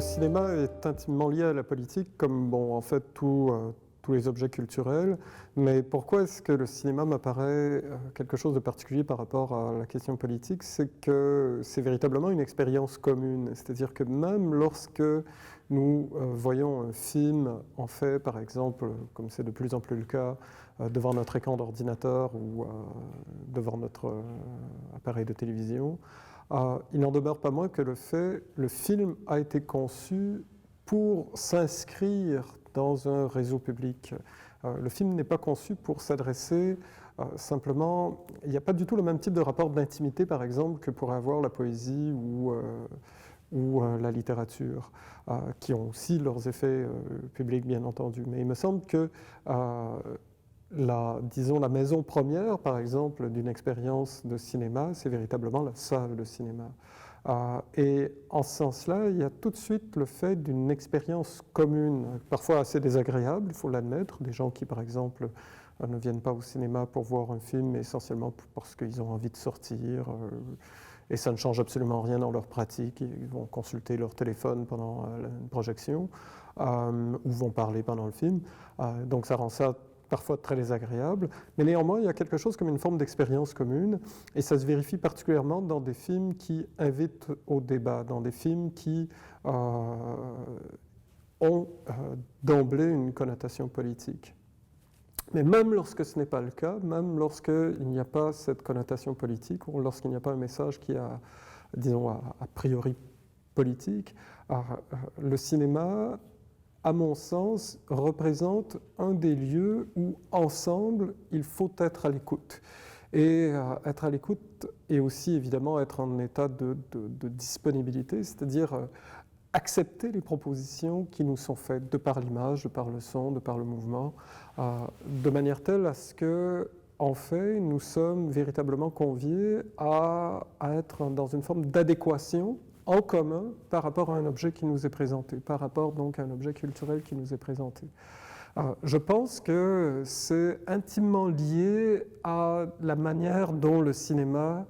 cinéma est intimement lié à la politique, comme en fait tous les objets culturels. Mais pourquoi est-ce que le cinéma m'apparaît quelque chose de particulier par rapport à la question politique? C'est que c'est véritablement une expérience commune. C'est-à-dire que même lorsque nous voyons un film en fait, par exemple, comme c'est de plus en plus le cas, devant notre écran d'ordinateur ou devant notre appareil de télévision, il n'en demeure pas moins que le film a été conçu pour s'inscrire dans un réseau public. Le film n'est pas conçu pour s'adresser simplement... Il n'y a pas du tout le même type de rapport d'intimité, par exemple, que pourrait avoir la poésie ou la littérature, qui ont aussi leurs effets publics, bien entendu. Mais il me semble que la maison première, par exemple, d'une expérience de cinéma, c'est véritablement la salle de cinéma. Et en ce sens-là, il y a tout de suite le fait d'une expérience commune, parfois assez désagréable, il faut l'admettre, des gens qui, par exemple, ne viennent pas au cinéma pour voir un film essentiellement parce qu'ils ont envie de sortir, et ça ne change absolument rien dans leur pratique. Ils vont consulter leur téléphone pendant une projection, ou vont parler pendant le film, donc ça rend ça parfois très désagréable, mais néanmoins, il y a quelque chose comme une forme d'expérience commune, et ça se vérifie particulièrement dans des films qui invitent au débat, dans des films qui ont d'emblée une connotation politique. Mais même lorsque ce n'est pas le cas, même lorsqu'il n'y a pas cette connotation politique, ou lorsqu'il n'y a pas un message qui a, disons, a priori politique, le cinéma, à mon sens, représente un des lieux où, ensemble, il faut être à l'écoute. Et être à l'écoute et aussi, évidemment, être en état de disponibilité, c'est-à-dire accepter les propositions qui nous sont faites, de par l'image, de par le son, de par le mouvement, de manière telle à ce que, en fait, nous sommes véritablement conviés à être dans une forme d'adéquation en commun par rapport à un objet qui nous est présenté, par rapport donc à un objet culturel qui nous est présenté. Je pense que c'est intimement lié à la manière dont le cinéma,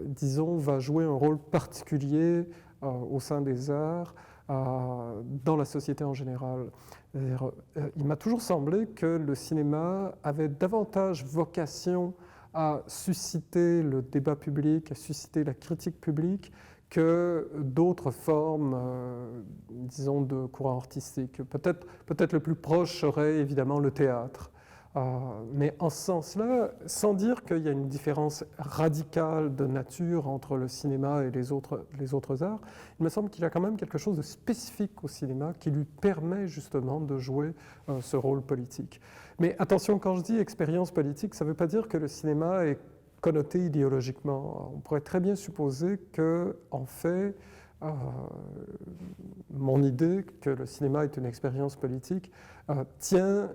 disons, va jouer un rôle particulier au sein des arts, dans la société en général. Il m'a toujours semblé que le cinéma avait davantage vocation à susciter le débat public, à susciter la critique publique, que d'autres formes, disons, de courant artistique. Peut-être le plus proche serait évidemment le théâtre. Mais en ce sens-là, sans dire qu'il y a une différence radicale de nature entre le cinéma et les autres arts, il me semble qu'il y a quand même quelque chose de spécifique au cinéma qui lui permet justement de jouer ce rôle politique. Mais attention, quand je dis expérience politique, ça ne veut pas dire que le cinéma est connoté idéologiquement. On pourrait très bien supposer que, en fait, mon idée que le cinéma est une expérience politique tient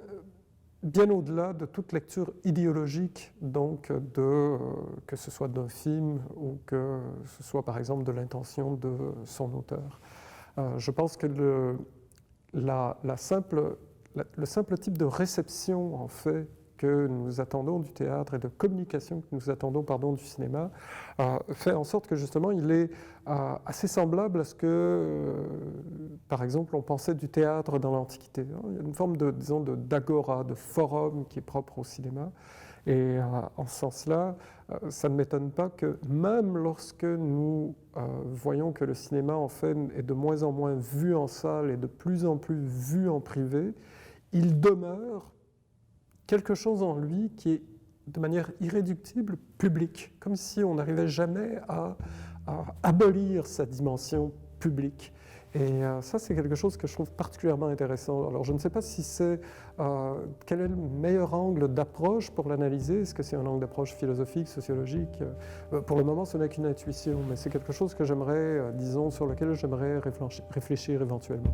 bien au-delà de toute lecture idéologique, donc que ce soit d'un film ou que ce soit par exemple de l'intention de son auteur. Je pense que le simple type de réception en fait que nous attendons du théâtre et de communication que nous attendons du cinéma fait en sorte que justement il est assez semblable à ce que, par exemple, on pensait du théâtre dans l'Antiquité. Il y a une forme d'agora, de forum qui est propre au cinéma. Et en ce sens-là, ça ne m'étonne pas que même lorsque nous voyons que le cinéma en fait est de moins en moins vu en salle et de plus en plus vu en privé, il demeure quelque chose en lui qui est de manière irréductible public, comme si on n'arrivait jamais à abolir sa dimension publique. Et ça, c'est quelque chose que je trouve particulièrement intéressant. Alors, je ne sais pas si c'est... quel est le meilleur angle d'approche pour l'analyser? Est-ce que c'est un angle d'approche philosophique, sociologique? Pour le moment, ce n'est qu'une intuition, mais c'est quelque chose que j'aimerais, disons, sur lequel j'aimerais réfléchir éventuellement.